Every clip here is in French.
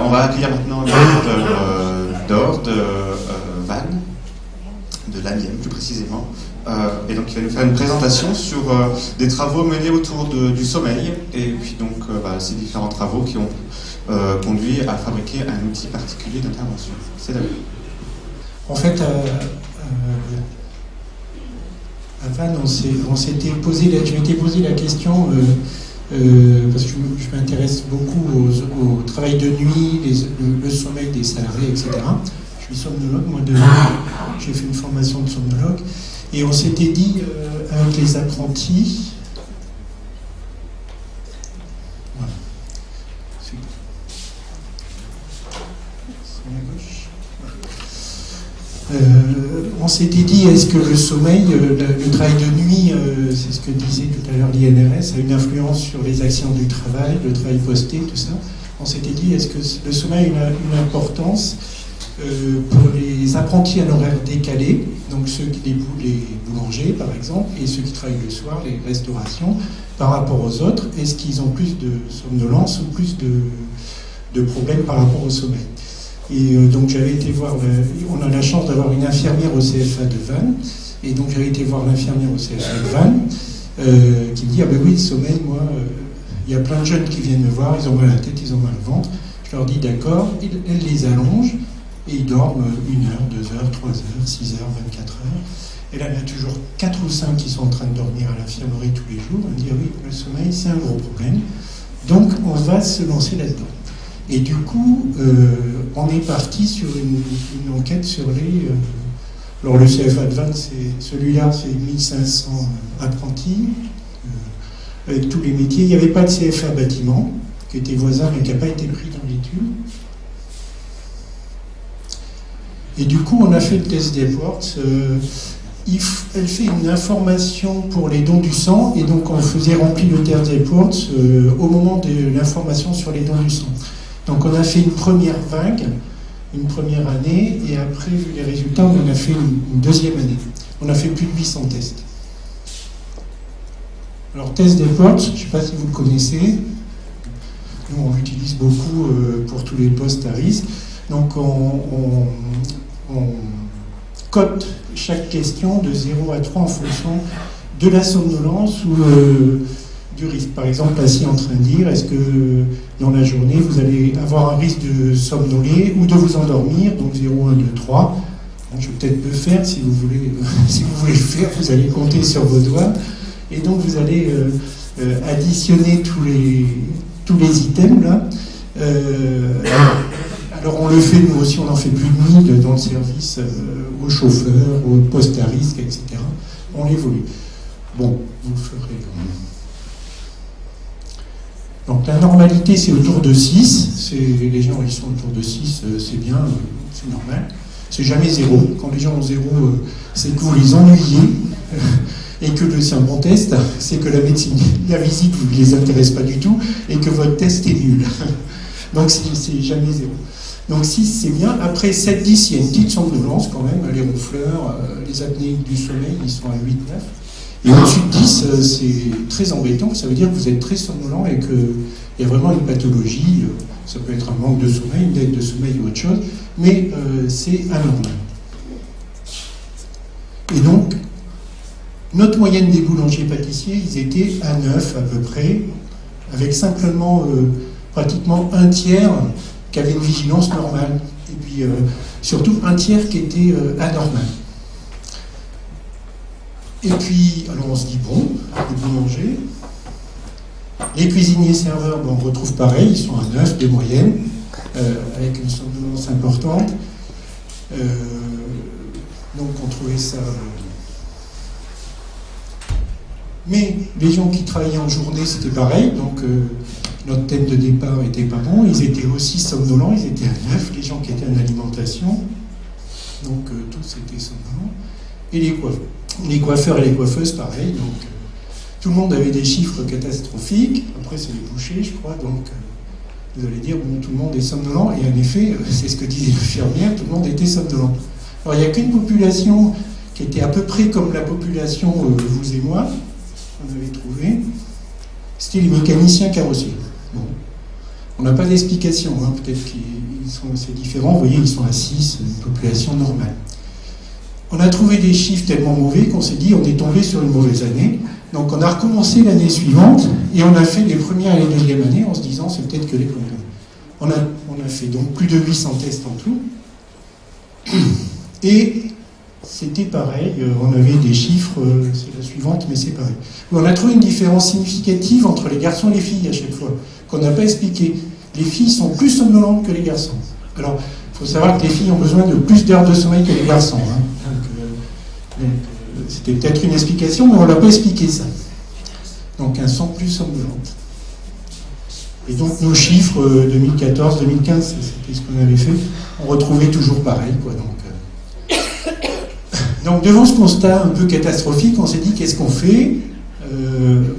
On va accueillir maintenant le directeur d'or de Vannes, de l'AMIEM plus précisément. Et donc il va nous faire une présentation sur des travaux menés autour du sommeil et puis donc ces différents travaux qui ont conduit à fabriquer un outil particulier d'intervention. C'est David. En fait, à Vannes, je m'étais posé la question parce que je m'intéresse beaucoup au travail de nuit, le sommeil des salariés, etc. Je suis somnologue, moi j'ai fait une formation de somnologue, et on s'était dit avec les apprentis, voilà, on s'était dit, est-ce que le sommeil, le travail de nuit, c'est ce que disait tout à l'heure l'INRS, a une influence sur les actions du travail, le travail posté, tout ça. On s'était dit, est-ce que le sommeil a une importance pour les apprentis à l'horaire décalé, donc les boulangers par exemple, et ceux qui travaillent le soir, les restaurations, par rapport aux autres, est-ce qu'ils ont plus de somnolence ou plus de problèmes par rapport au sommeil? Et donc j'avais été voir, on a la chance d'avoir une infirmière au CFA de Vannes, et donc j'avais été voir l'infirmière au CFA de Vannes, qui me dit, ah ben oui, le sommeil, moi, il y a plein de jeunes qui viennent me voir, ils ont mal à la tête, ils ont mal au ventre. Je leur dis d'accord, elle les allonge, et ils dorment 1 heure, 2 heures, 3 heures, 6 heures, 24 heures. Et là, il y a toujours 4 ou 5 qui sont en train de dormir à l'infirmerie tous les jours. On me dit, ah oui, le sommeil, c'est un gros problème. Donc, on va se lancer là-dedans. Et du coup, on est parti sur une enquête sur les... alors, le CFA de Vannes, celui-là, c'est 1500 apprentis, avec tous les métiers. Il n'y avait pas de CFA bâtiment, qui était voisin, mais qui n'a pas été pris dans l'étude. Et du coup, on a fait le test d'Epworth. Elle fait une information pour les dons du sang, et donc on faisait remplir le test d'Epworth au moment de l'information sur les dons du sang. Donc on a fait une première vague, une première année, et après, vu les résultats, on en a fait une deuxième année. On a fait plus de 800 tests. Alors, test d'Epworth, je ne sais pas si vous le connaissez. Nous, on l'utilise beaucoup pour tous les postes à risque. Donc, on cote chaque question de 0 à 3 en fonction de la somnolence ou du risque. Par exemple, patient en train de dire, est-ce que dans la journée, vous allez avoir un risque de somnoler ou de vous endormir, donc 0, 1, 2, 3. Bon, je vais peut-être le faire, si vous voulez le faire, vous allez compter sur vos doigts, et donc vous allez additionner tous les items, là. Alors on le fait, nous aussi, on en fait plus de 1000 dans le service, aux chauffeurs, aux postes à risque, etc. On l'évolue. Bon, vous le ferez. Donc la normalité, c'est autour de 6. Les gens, ils sont autour de 6, c'est bien, c'est normal. C'est jamais 0. Quand les gens ont 0, c'est que vous les ennuyez. Et que c'est un bon test, c'est que la médecine, la visite ne les intéresse pas du tout, et que votre test est nul. Donc c'est jamais 0. Donc 6, c'est bien. Après 7, 10, il y a une petite somnolence quand même. Les ronfleurs, les apnées du sommeil, ils sont à 8, 9. Et au-dessus de 10, c'est très embêtant. Ça veut dire que vous êtes très somnolent et qu'il y a vraiment une pathologie. Ça peut être un manque de sommeil, une dette de sommeil ou autre chose. Mais c'est anormal. Et donc, notre moyenne des boulangers-pâtissiers, ils étaient à 9 à peu près, avec simplement pratiquement un tiers qui avait une vigilance normale, et puis surtout un tiers qui était anormal. Et puis, alors on se dit, bon, les boulangers, les cuisiniers-serveurs, bon, on retrouve pareil, ils sont à 9 de moyenne, avec une somnolence importante. Donc on trouvait ça... Mais les gens qui travaillaient en journée, c'était pareil, donc notre thème de départ était pas bon, ils étaient aussi somnolents, ils étaient à 9, les gens qui étaient en alimentation, donc tous étaient somnolents, et les coiffeurs et les coiffeuses, pareil, donc tout le monde avait des chiffres catastrophiques, après c'est les bouchers, je crois, donc vous allez dire, bon, tout le monde est somnolent, et en effet, c'est ce que disait l'infirmière, tout le monde était somnolent. Alors il n'y a qu'une population qui était à peu près comme la population, vous et moi, on avait trouvé, c'était les mécaniciens carrossiers. Bon. On n'a pas d'explication, hein. Peut-être c'est différent, vous voyez, ils sont à 6, une population normale. On a trouvé des chiffres tellement mauvais qu'on s'est dit on est tombé sur une mauvaise année. Donc on a recommencé l'année suivante et on a fait les premières et les deuxièmes années en se disant c'est peut-être que les premières. On a fait donc plus de 800 tests en tout. Et c'était pareil, on avait des chiffres, c'est la suivante, mais c'est pareil. On a trouvé une différence significative entre les garçons et les filles à chaque fois, qu'on n'a pas expliqué. Les filles sont plus somnolentes que les garçons. Alors, il faut savoir que les filles ont besoin de plus d'heures de sommeil que les garçons. Hein. Donc, c'était peut-être une explication, mais on ne l'a pas expliqué ça. Donc, elles sont plus somnolentes. Et donc, nos chiffres 2014, 2015, c'était ce qu'on avait fait, on retrouvait toujours pareil, quoi. Donc, devant ce constat un peu catastrophique, on s'est dit qu'est-ce qu'on fait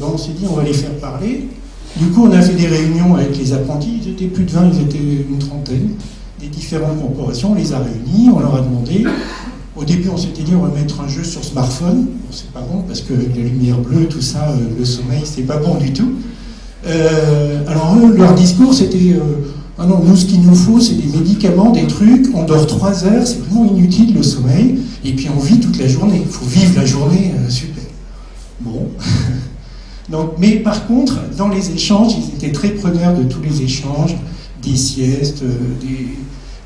on s'est dit on va les faire parler. Du coup, on a fait des réunions avec les apprentis, ils étaient plus de 20, ils étaient une trentaine, des différentes corporations, on les a réunis, on leur a demandé. Au début, on s'était dit on va mettre un jeu sur smartphone. Bon, c'est pas bon parce que la lumière bleue, tout ça, le sommeil, c'est pas bon du tout. Alors eux, leur discours, c'était ah non, nous, ce qu'il nous faut, c'est des médicaments, des trucs, on dort 3 heures, c'est vraiment inutile le sommeil, et puis on vit toute la journée. Il faut vivre la journée, super. Bon. Donc, mais par contre, dans les échanges, ils étaient très preneurs de tous les échanges, des siestes,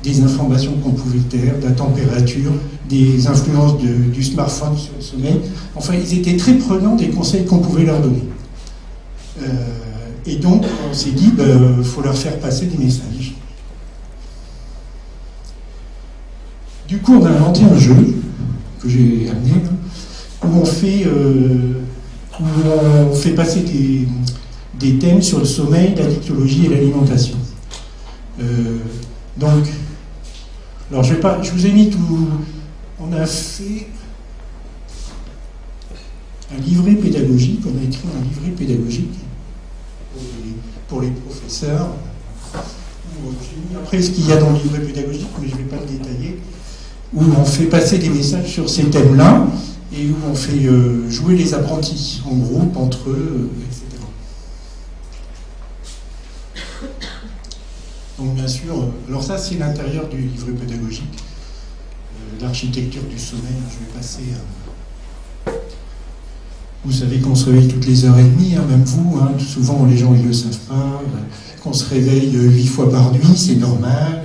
des informations qu'on pouvait taire, de la température, des influences du smartphone sur le sommeil. Enfin, ils étaient très prenants des conseils qu'on pouvait leur donner. Et donc, on s'est dit, faut leur faire passer des messages. Du coup, on a inventé un jeu que j'ai amené, où on fait passer des thèmes sur le sommeil, la dictologie et l'alimentation. Donc, alors je vous ai mis tout. On a fait un livret pédagogique, on a écrit un livret pédagogique pour les professeurs. Après, ce qu'il y a dans le livret pédagogique, mais je ne vais pas le détailler, où on fait passer des messages sur ces thèmes-là et où on fait jouer les apprentis en groupe, entre eux, etc. Donc bien sûr, alors ça c'est l'intérieur du livret pédagogique, l'architecture du sommeil, je vais passer Vous savez qu'on se réveille toutes les heures et demie, hein, même vous, hein, souvent les gens ils ne le savent pas, qu'on se réveille 8 fois par nuit, c'est normal,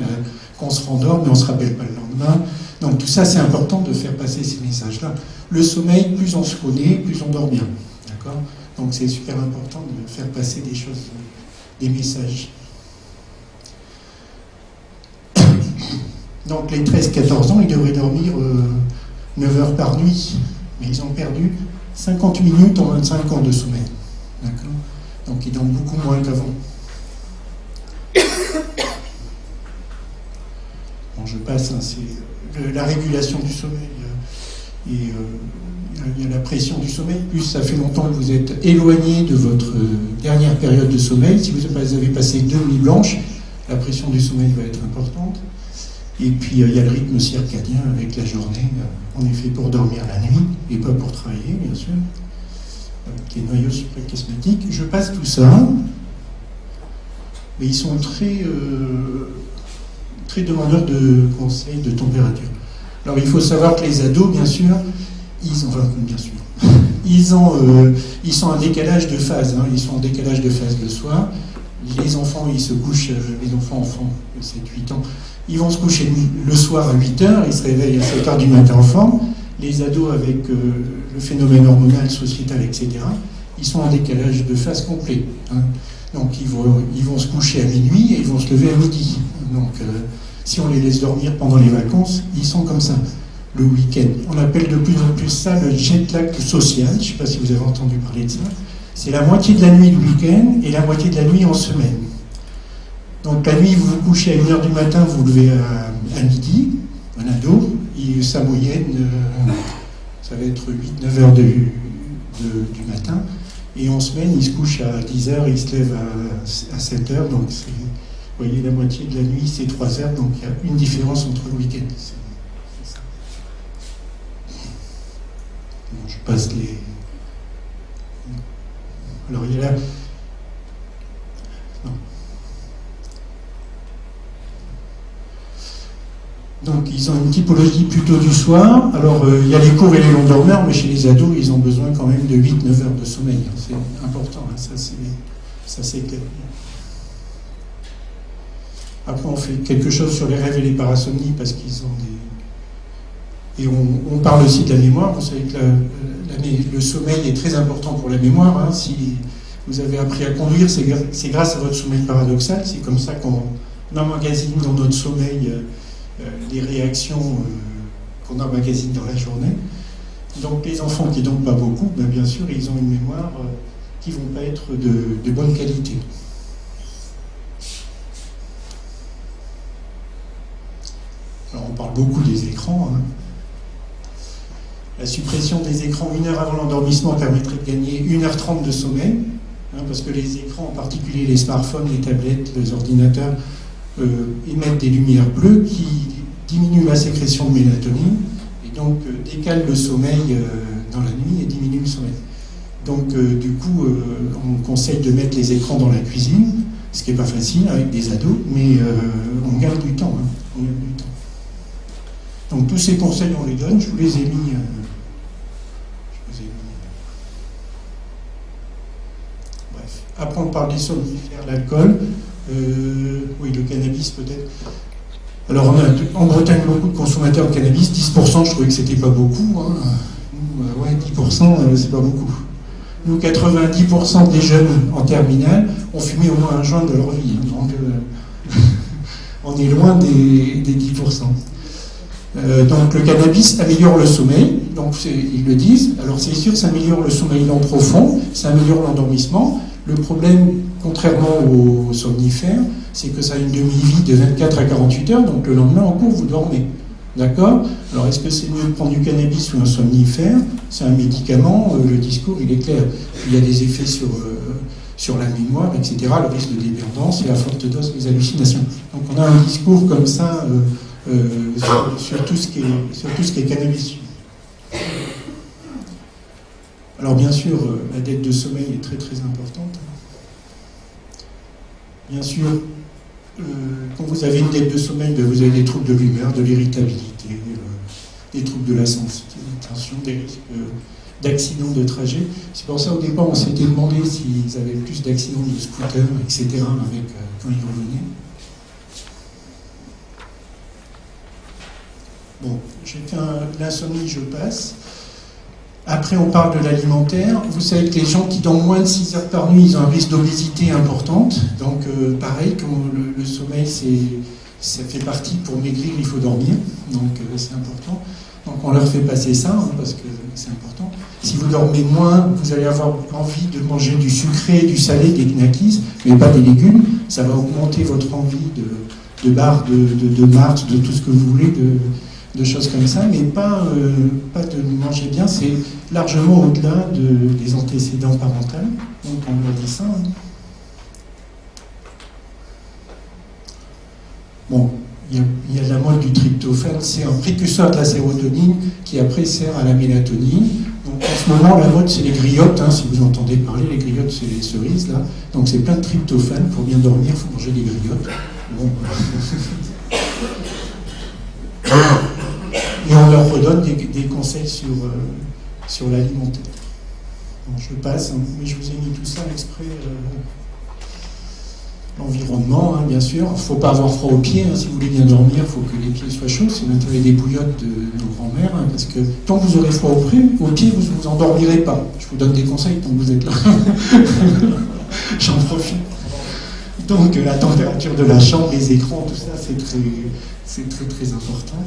qu'on se rendort mais on ne se rappelle pas le lendemain. Donc tout ça c'est important de faire passer ces messages-là. Le sommeil, plus on se connaît, plus on dort bien. D'accord ? Donc c'est super important de faire passer des choses, des messages. Donc les 13-14 ans, ils devraient dormir 9 heures par nuit, mais ils ont perdu 50 minutes en 25 ans de sommeil. D'accord ? Donc ils dorment beaucoup moins qu'avant. Bon, je passe, hein, c'est la régulation du sommeil. Il y a la pression du sommeil, plus ça fait longtemps que vous êtes éloigné de votre dernière période de sommeil. Si vous avez passé 2 nuits blanches, la pression du sommeil va être importante. Et puis il y a le rythme circadien avec la journée. On est fait pour dormir la nuit et pas pour travailler, bien sûr. Avec les noyaux suprachiasmatiques. Je passe tout ça, mais ils sont très demandeurs de conseils de température. Alors il faut savoir que les ados, bien sûr, ils sont en décalage de phase. Hein, ils sont en décalage de phase le soir. Les enfants, ils se couchent, les enfants de 7-8 ans, ils vont se coucher le soir à 8h, ils se réveillent à 7h du matin en forme. Les ados, avec le phénomène hormonal, sociétal, etc., ils sont en décalage de phase complet. Hein. Donc ils vont se coucher à minuit et ils vont se lever à midi. Donc si on les laisse dormir pendant les vacances, ils sont comme ça. Le week-end. On appelle de plus en plus ça le jet lag social. Je ne sais pas si vous avez entendu parler de ça. C'est la moitié de la nuit le week-end et la moitié de la nuit en semaine. Donc la nuit, vous vous couchez à 1h du matin, vous vous levez à midi, un ado, et sa moyenne, ça va être 8-9 heures du matin. Et en semaine, il se couche à 10h et il se lève à 7h. Donc vous voyez, la moitié de la nuit, c'est 3 heures. Donc il y a une différence entre le week-end. C'est ça. Bon, je passe les... Alors il y a là... Non. Donc ils ont une typologie plutôt du soir. Alors il y a les courts et les longs dormeurs, mais chez les ados, ils ont besoin quand même de 8-9 heures de sommeil. C'est important, hein, ça c'est clair. Après on fait quelque chose sur les rêves et les parasomnies parce qu'ils ont des... Et on parle aussi de la mémoire. Vous savez que le sommeil est très important pour la mémoire. Hein. Si vous avez appris à conduire, c'est grâce à votre sommeil paradoxal. C'est comme ça qu'on emmagasine dans notre sommeil les réactions qu'on emmagasine dans la journée. Donc les enfants qui dorment pas beaucoup, ben bien sûr, ils ont une mémoire qui ne vont pas être de bonne qualité. Alors on parle beaucoup des écrans. Hein. La suppression des écrans 1 heure avant l'endormissement permettrait de gagner 1h30 de sommeil, hein, parce que les écrans, en particulier les smartphones, les tablettes, les ordinateurs, émettent des lumières bleues qui diminuent la sécrétion de mélatonine et donc décalent le sommeil dans la nuit et diminuent le sommeil. Donc du coup, on conseille de mettre les écrans dans la cuisine, ce qui n'est pas facile avec des ados, mais on gagne du temps. Hein, on gagne du temps. Donc tous ces conseils, on les donne, je vous les ai mis... Bref. Après, on parle des somnifères, l'alcool. Oui, le cannabis peut-être. Alors, on a en Bretagne beaucoup de consommateurs de cannabis. 10%, je trouvais que c'était pas beaucoup. Hein. Nous, ouais, 10%, c'est pas beaucoup. Nous, 90% des jeunes en terminale ont fumé au moins un joint de leur vie. Donc, on est loin des 10%. Donc le cannabis améliore le sommeil, donc ils le disent. Alors c'est sûr, ça améliore le sommeil lent profond, ça améliore l'endormissement. Le problème, contrairement aux somnifères, c'est que ça a une demi-vie de 24 à 48 heures, donc le lendemain en cours, vous dormez. D'accord? Alors est-ce que c'est mieux de prendre du cannabis ou un somnifère? C'est un médicament, le discours il est clair. Il y a des effets sur la mémoire, etc., le risque de dépendance et à forte dose des hallucinations. Donc on a un discours comme ça... sur tout ce qui est cannabis. Alors bien sûr, la dette de sommeil est très très importante. Bien sûr, quand vous avez une dette de sommeil, vous avez des troubles de l'humeur, de l'irritabilité, des troubles de la sensibilité, des risques d'accidents de trajet. C'est pour ça au départ on s'était demandé s'ils avaient plus d'accidents de scooter, etc. Quand ils revenaient. Bon, j'ai fait l'insomnie, je passe. Après, on parle de l'alimentaire. Vous savez que les gens qui dorment moins de 6 heures par nuit, ils ont un risque d'obésité importante. Donc, pareil, comme le sommeil, ça fait partie, pour maigrir, il faut dormir. Donc, c'est important. Donc, on leur fait passer ça, hein, parce que c'est important. Si vous dormez moins, vous allez avoir envie de manger du sucré, du salé, des knackis, mais pas des légumes. Ça va augmenter votre envie de barres, de marches, de tout ce que vous voulez, de choses comme ça, mais pas de manger bien, c'est largement au-delà des antécédents parentaux. Donc on leur dit ça. Hein. Bon, il y a la moelle du tryptophane, c'est un précurseur de la sérotonine qui après sert à la mélatonine. Donc en ce moment, la mode, c'est les griottes, hein, si vous entendez parler, les griottes, c'est les cerises, là. Donc c'est plein de tryptophane, pour bien dormir, il faut manger des griottes. Bon. Et on leur redonne des conseils sur l'alimentaire. Bon, je passe, hein, mais je vous ai mis tout ça exprès. L'environnement, hein, bien sûr. Il ne faut pas avoir froid aux pieds. Hein, si vous voulez bien dormir, il faut que les pieds soient chauds. C'est l'intérêt des bouillottes de nos grands-mères. Hein, parce que tant que vous aurez froid aux pieds, vous ne vous endormirez pas. Je vous donne des conseils tant que vous êtes là. J'en profite. Donc la température de la chambre, les écrans, tout ça, c'est très très important.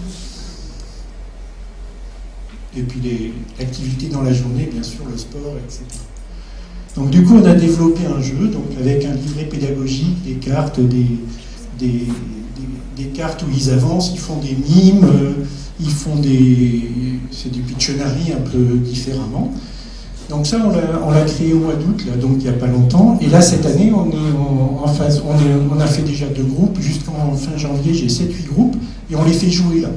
Et puis l'activité dans la journée, bien sûr, le sport, etc. Donc du coup, on a développé un jeu, donc avec un livret pédagogique, des cartes, des cartes où ils avancent, ils font des mimes, ils font c'est du Pictionary un peu différemment. Donc ça, on l'a créé au mois d'août, là, donc il n'y a pas longtemps. Et là, cette année, on est en phase, on a fait déjà 2 groupes. Jusqu'en fin janvier, j'ai 7-8 groupes, et on les fait jouer là.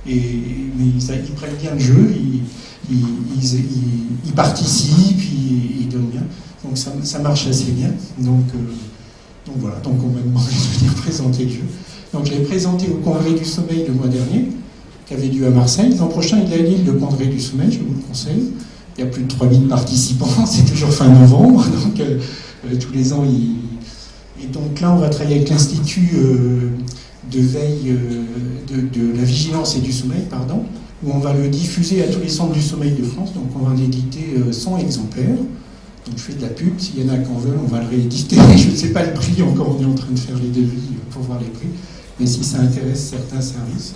Mais ils prennent bien le jeu, ils participent, ils donnent bien. Donc ça marche assez bien. Donc voilà, donc on m'a demandé de venir présenter le jeu. Donc je l'ai présenté au Congrès du Sommeil le mois dernier, qui avait lieu à Marseille. L'an prochain, il est à Lille, le Congrès du Sommeil, je vous le conseille. Il y a plus de 3000 participants, c'est toujours fin novembre, donc tous les ans, Et donc là, on va travailler avec l'Institut de veille de la vigilance et du sommeil, pardon, où on va le diffuser à tous les centres du sommeil de France. Donc on va en éditer 100 exemplaires. Donc je fais de la pub, s'il y en a qui en veulent, on va le rééditer. Je ne sais pas le prix, encore on est en train de faire les devis pour voir les prix. Mais si ça intéresse certains services,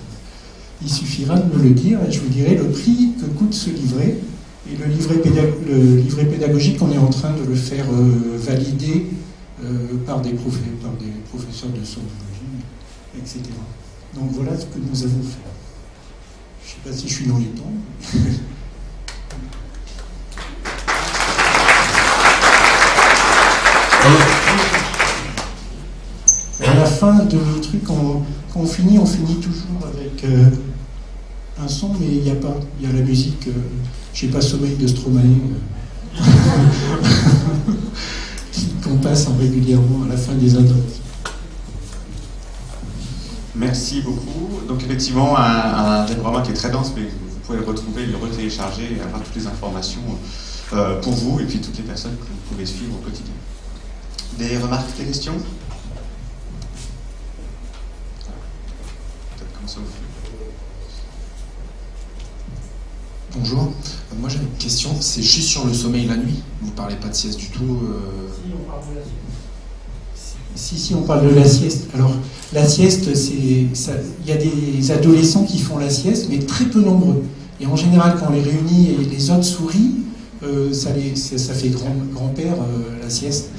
il suffira de me le dire et je vous dirai le prix que coûte ce livret. Et le livret pédagogique, on est en train de le faire valider par des professeurs de somnologie, etc. Donc voilà ce que nous avons fait. Je ne sais pas si je suis dans les temps. À la fin de truc, quand on finit toujours avec un son, mais il y a la musique, je sais pas, Sommeil de Stromae, qu'on passe régulièrement à la fin des interventions. Merci beaucoup. Donc effectivement, un diaporama qui est très dense, mais vous pouvez le retrouver, le retélécharger et avoir toutes les informations pour vous et puis toutes les personnes que vous pouvez suivre au quotidien. Des remarques, des questions? Peut-être commencer au fil. Bonjour, moi j'ai une question, c'est juste sur le sommeil la nuit, vous parlez pas de sieste du tout Si, on parle de la sieste. Si, on parle de la sieste. Alors, la sieste, il y a des adolescents qui font la sieste, mais très peu nombreux. Et en général, quand on les réunit et les autres sourient, ça fait grand-père, la sieste.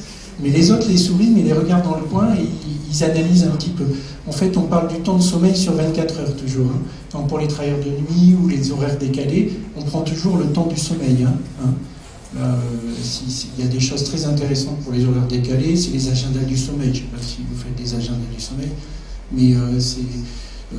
Mais les autres les sourient, mais les regardent dans le coin et ils analysent un petit peu. En fait, on parle du temps de sommeil sur 24 heures toujours. Hein. Donc pour les travailleurs de nuit ou les horaires décalés, on prend toujours le temps du sommeil. Il y a des choses très intéressantes pour les horaires décalés, c'est les agendas du sommeil. Je ne sais pas si vous faites des agendas du sommeil, mais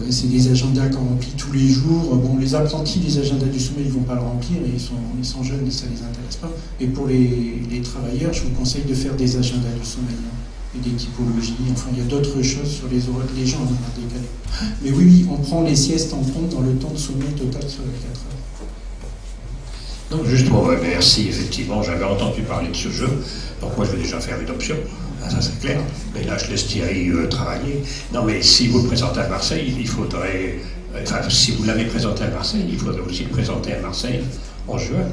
c'est des agendas qu'on remplit tous les jours. Bon, les apprentis des agendas du sommeil ne vont pas le remplir, ils sont jeunes et ça ne les intéresse pas. Et pour les travailleurs, je vous conseille de faire des agendas du sommeil. Et des typologies, enfin il y a d'autres choses sur les horaires, les gens en horaires décalés. Mais oui, on prend les siestes en compte dans le temps de sommeil total sur les 4 heures. Donc justement, merci, effectivement, j'avais entendu parler de ce jeu, donc moi je vais déjà faire une option, ça c'est clair, mais là je laisse Thierry travailler. Non mais si vous le présentez à Marseille, il faudrait, si vous l'avez présenté à Marseille, il faudrait aussi le présenter à Marseille en juin,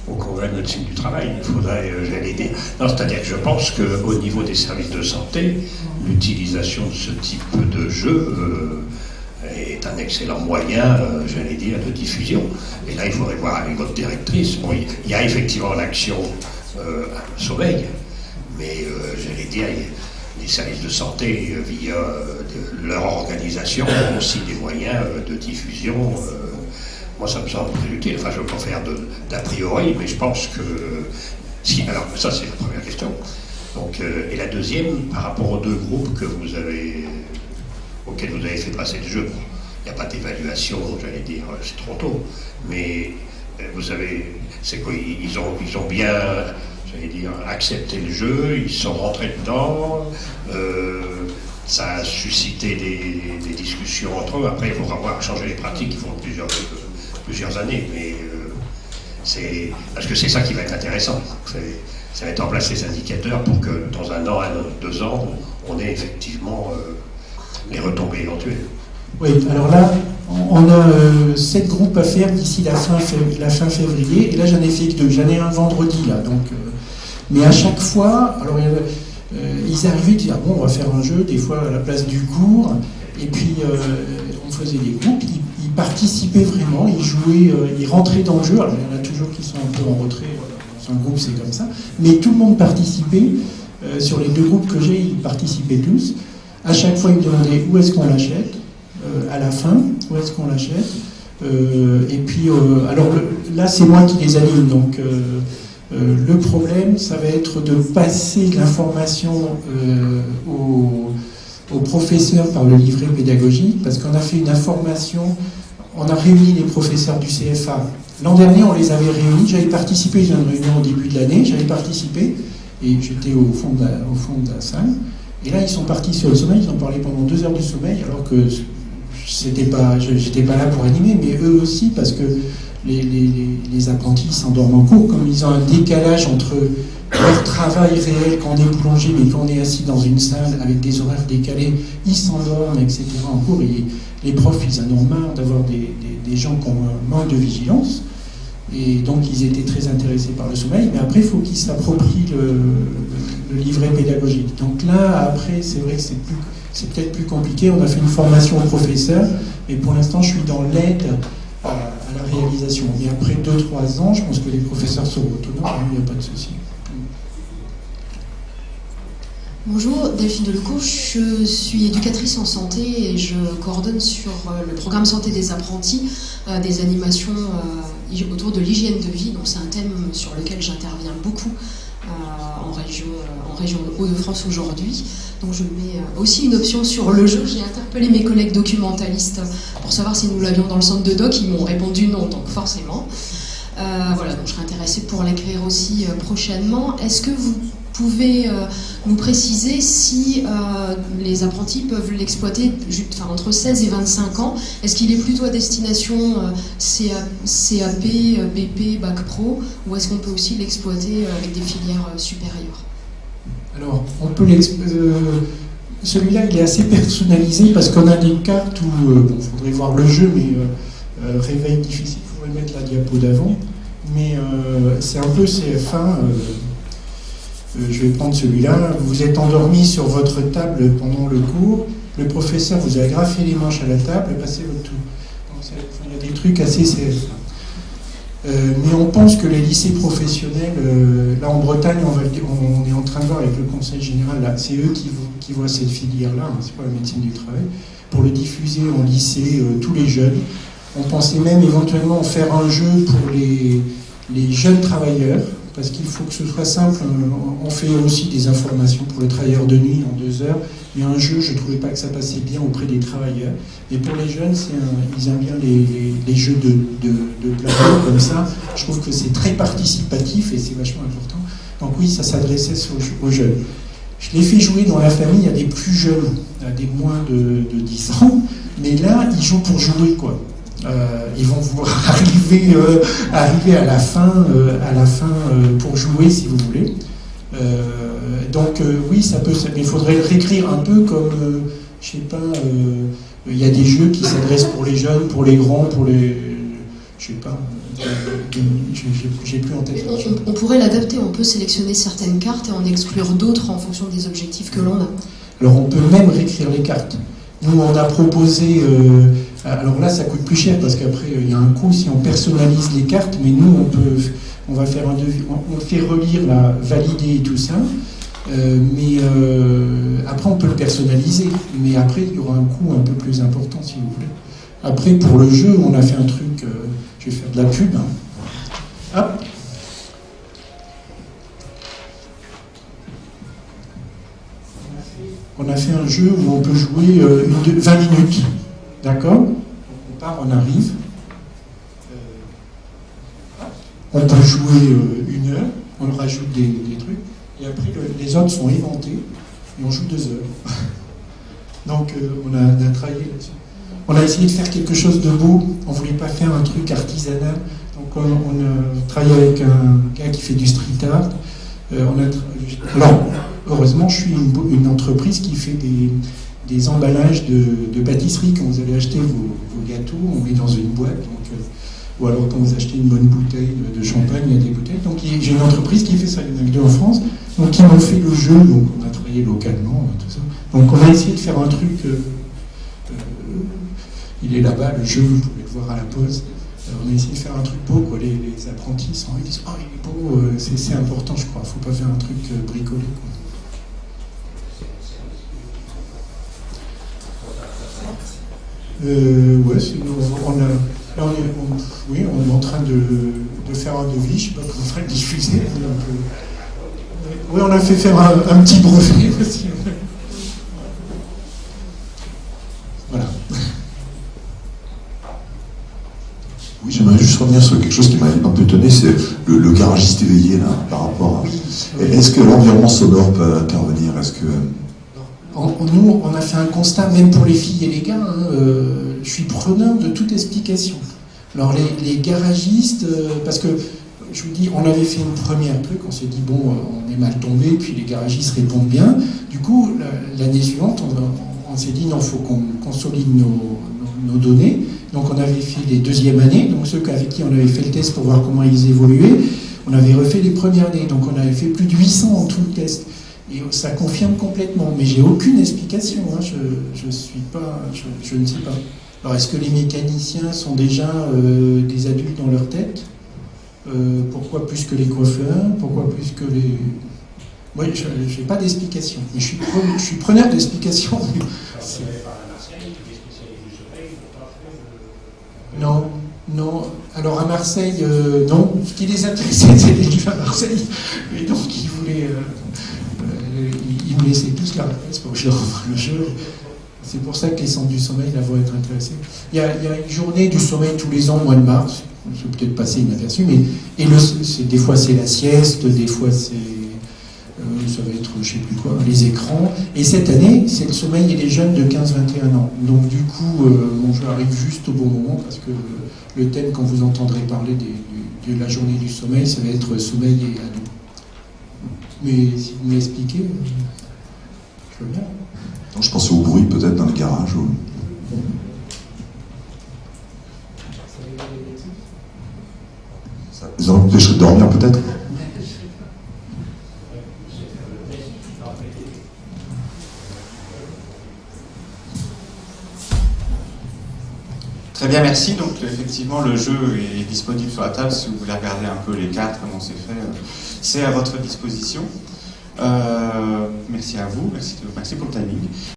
au congrès de médecine du travail, il faudrait, j'allais dire, non, c'est-à-dire que je pense qu'au niveau des services de santé, l'utilisation de ce type de jeu est un excellent moyen, j'allais dire, de diffusion. Et là, il faudrait voir avec votre directrice. Bon, il y a effectivement l'action sommeil, mais j'allais dire, les services de santé, via leur organisation, ont aussi des moyens de diffusion. Moi, ça me semble très utile. Enfin, je ne veux pas faire d'a priori, mais je pense que... Si, alors, ça, c'est la première question. Donc, et la deuxième, par rapport aux deux groupes auxquels vous avez fait passer le jeu, il n'y a pas d'évaluation, j'allais dire, c'est trop tôt. Mais, vous savez, c'est quoi, ils ont bien, j'allais dire, accepté le jeu, ils sont rentrés dedans, ça a suscité des discussions entre eux. Après, il faudra voir changer les pratiques, ils font plusieurs années, mais parce que c'est ça qui va être intéressant. Ça va être en place les indicateurs pour que dans 1 an, 2 ans, on ait effectivement les retombées éventuelles. Oui, alors là, on a 7 groupes à faire d'ici la fin février, et là j'en ai fait 2. J'en ai un vendredi là, donc. Mais à chaque fois, alors ils arrivaient, ils disaient ah bon, on va faire un jeu, des fois à la place du cours, et puis on faisait des groupes. Ils participaient vraiment, ils jouaient, ils rentraient dans le jeu. Alors, il y en a toujours qui sont un peu en retrait, dans un groupe c'est comme ça, mais tout le monde participait. Sur les 2 groupes que j'ai, ils participaient tous. À chaque fois, ils me demandaient où est-ce qu'on l'achète, à la fin, où est-ce qu'on l'achète. Et puis, alors là, c'est moi qui les anime, donc le problème, ça va être de passer l'information aux professeurs par le livret pédagogique, parce qu'on a fait une information, on a réuni les professeurs du CFA. L'an dernier, on les avait réunis, j'avais participé, j'ai une réunion au début de l'année, j'avais participé, et j'étais au fond de la salle, Et là, ils sont partis sur le sommeil, ils ont parlé pendant 2 heures du sommeil, alors que j'étais pas là pour animer, mais eux aussi, parce que les apprentis s'endorment en cours, comme ils ont un décalage entre leur travail réel quand on est boulanger, mais quand on est assis dans une salle avec des horaires décalés, ils s'endorment, etc. en cours. Et les profs, ils en ont marre d'avoir des gens qui ont un manque de vigilance. Et donc, ils étaient très intéressés par le sommeil. Mais après, il faut qu'ils s'approprient le livret pédagogique. Donc là, après, c'est vrai que c'est peut-être plus compliqué. On a fait une formation au professeur, mais pour l'instant, je suis dans l'aide à la réalisation. Et après 2-3 ans, je pense que les professeurs seront autonomes, il n'y a pas de souci. Bonjour, Delphine Delecourt, je suis éducatrice en santé et je coordonne sur le programme santé des apprentis des animations autour de l'hygiène de vie. Donc c'est un thème sur lequel j'interviens beaucoup en région Hauts-de-France aujourd'hui. Donc je mets aussi une option sur le jeu. J'ai interpellé mes collègues documentalistes pour savoir si nous l'avions dans le centre de doc. Ils m'ont répondu non, donc forcément. Voilà, donc je serai intéressée pour l'écrire aussi prochainement. Est-ce que vous pouvez nous préciser si les apprentis peuvent l'exploiter entre 16 et 25 ans? Est-ce qu'il est plutôt à destination CAP, BP, Bac Pro, ou est-ce qu'on peut aussi l'exploiter avec des filières supérieures? Alors, on peut celui-là, il est assez personnalisé parce qu'on a des cartes où, il faudrait voir le jeu, mais réveil difficile, il faudrait mettre la diapo d'avant. Mais c'est un peu CF1. Je vais prendre celui-là. Vous êtes endormi sur votre table pendant le cours. Le professeur vous a agrafé les manches à la table et passé votre tour. Donc, il y a des trucs assez CF1. Mais on pense que les lycées professionnels, là en Bretagne, on est en train de voir avec le Conseil général, là, c'est eux qui voient cette filière-là, hein, c'est pas la médecine du travail, pour le diffuser en lycée, tous les jeunes. On pensait même éventuellement faire un jeu pour les jeunes travailleurs, parce qu'il faut que ce soit simple. On fait aussi des informations pour le travailleur de nuit en 2 heures, mais un jeu, je ne trouvais pas que ça passait bien auprès des travailleurs. Et pour les jeunes, ils aiment bien les jeux de plateau comme ça. Je trouve que c'est très participatif et c'est vachement important. Donc oui, ça s'adressait aux jeunes. Je les fais jouer dans la famille, il y a des plus jeunes, il y a des moins de 10 ans, mais là, ils jouent pour jouer, quoi. Ils vont voir arriver à la fin pour jouer, si vous voulez. Donc oui, ça peut, mais il faudrait le réécrire un peu comme, je sais pas, il y a des jeux qui s'adressent pour les jeunes, pour les grands, pour les, je sais pas, j'ai plus en tête. On pourrait l'adapter, on peut sélectionner certaines cartes et en exclure d'autres en fonction des objectifs que l'on a. Alors on peut même réécrire les cartes. Nous, on a proposé, alors là ça coûte plus cher parce qu'après il y a un coût si on personnalise les cartes, mais nous on va faire un devis, on le fait relire, là, valider et tout ça, mais après on peut le personnaliser, mais après il y aura un coût un peu plus important si vous voulez. Après pour le jeu, on a fait un truc, je vais faire de la pub, hein. Hop. On a fait un jeu où on peut jouer 20 minutes, d'accord? On part, on arrive. On peut jouer 1 heure, on rajoute des trucs, et après les autres sont éventés, et on joue 2 heures. Donc on a travaillé là-dessus. On a essayé de faire quelque chose de beau, on ne voulait pas faire un truc artisanal, donc on a travaillé avec un gars qui fait du street art. Alors, heureusement, je suis une entreprise qui fait des emballages de pâtisserie. Quand vous allez acheter vos gâteaux, on met dans une boîte. Donc, ou alors quand vous achetez une bonne bouteille de champagne, il y a des bouteilles. Donc j'ai une entreprise qui fait ça, il y en a 2 en France. Donc ils m'ont fait le jeu, donc on a travaillé localement, tout ça. Donc on a essayé de faire un truc, il est là-bas, le jeu, vous pouvez le voir à la pause. On a essayé de faire un truc beau, quoi. Les apprentis ils disent « Oh, il est beau, c'est important, je crois, il ne faut pas faire un truc bricolé, quoi. » Ouais, on est en train de faire un devis, je ne sais pas comment on ferait le diffuser. Oui, on a fait faire un petit brevet aussi. Voilà. Oui, j'aimerais juste revenir sur quelque chose qui m'a un peu étonné, c'est le garagiste éveillé, là, par rapport à... Est-ce que l'environnement sonore peut intervenir? Est-ce que... nous, on a fait un constat, même pour les filles et les gars, hein, je suis preneur de toute explication. Alors les garagistes, parce que je vous dis, on avait fait une première truc, on s'est dit bon, on est mal tombé, puis les garagistes répondent bien. Du coup, l'année suivante, on s'est dit non, il faut qu'on consolide nos données. Donc on avait fait les deuxièmes années, donc ceux avec qui on avait fait le test pour voir comment ils évoluaient, on avait refait les premières années, donc on avait fait plus de 800 en tout le test. Et ça confirme complètement, mais j'ai aucune explication, hein. Je suis pas, je ne sais pas. Alors est-ce que les mécaniciens sont déjà des adultes dans leur tête? Pourquoi plus que les coiffeurs? Pourquoi plus que les... Moi, je n'ai pas d'explication, mais je suis preneur d'explications. Non, non. Alors à Marseille, non. Ce qui les intéressait, c'était les livres à Marseille. Et donc ils voulaient laisser tous la réponse pour que je leur envoie le jeu. C'est pour ça que les centres du sommeil là, vont être intéressés. Il y a une journée du sommeil tous les ans, au mois de mars. Je vais peut-être passer inaperçu, mais des fois c'est la sieste, des fois c'est ça va être je sais plus quoi, les écrans. Et cette année, c'est le sommeil et les jeunes de 15-21 ans. Donc du coup, je arrive juste au bon moment parce que le thème, quand vous entendrez parler de la journée du sommeil, ça va être sommeil et ado. Mais si vous m'expliquez, je veux bien. Non, je pensais au bruit peut-être dans les garages. Ou... Ça les empêcherait de dormir peut-être. Très bien, merci. Donc effectivement, le jeu est disponible sur la table si vous voulez regarder un peu les cartes, comment c'est fait. C'est à votre disposition. Merci à vous, merci pour le timing.